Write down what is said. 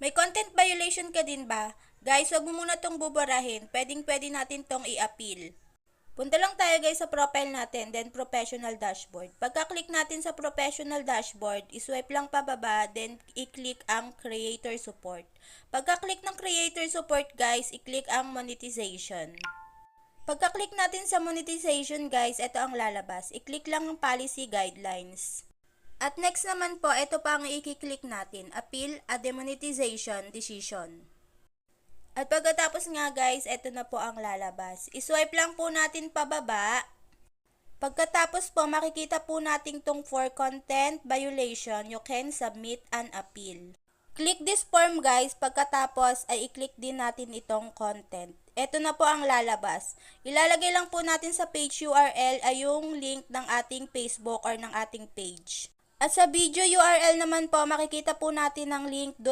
May content violation ka din ba? Guys, wag mo muna tong buburahin. Pwede natin tong i-appeal. Punta lang tayo guys sa profile natin, then professional dashboard. Pagka-click natin sa professional dashboard, iswipe lang pababa, then i-click ang creator support. Pagka-click ng creator support guys, i-click ang monetization. Pagka-click natin sa monetization guys, ito ang lalabas. I-click lang ang policy guidelines. At next naman po, ito pa ang i-click natin, appeal a demonetization decision. At pagkatapos nga guys, ito na po ang lalabas. I-swipe lang po natin pababa. Pagkatapos po, makikita po natin tong for content violation, you can submit an appeal. Click this form guys, pagkatapos ay i-click din natin itong content. Ito na po ang lalabas. Ilalagay lang po natin sa page URL ay yung link ng ating Facebook or ng ating page. At sa video URL naman po, makikita po natin ang link doon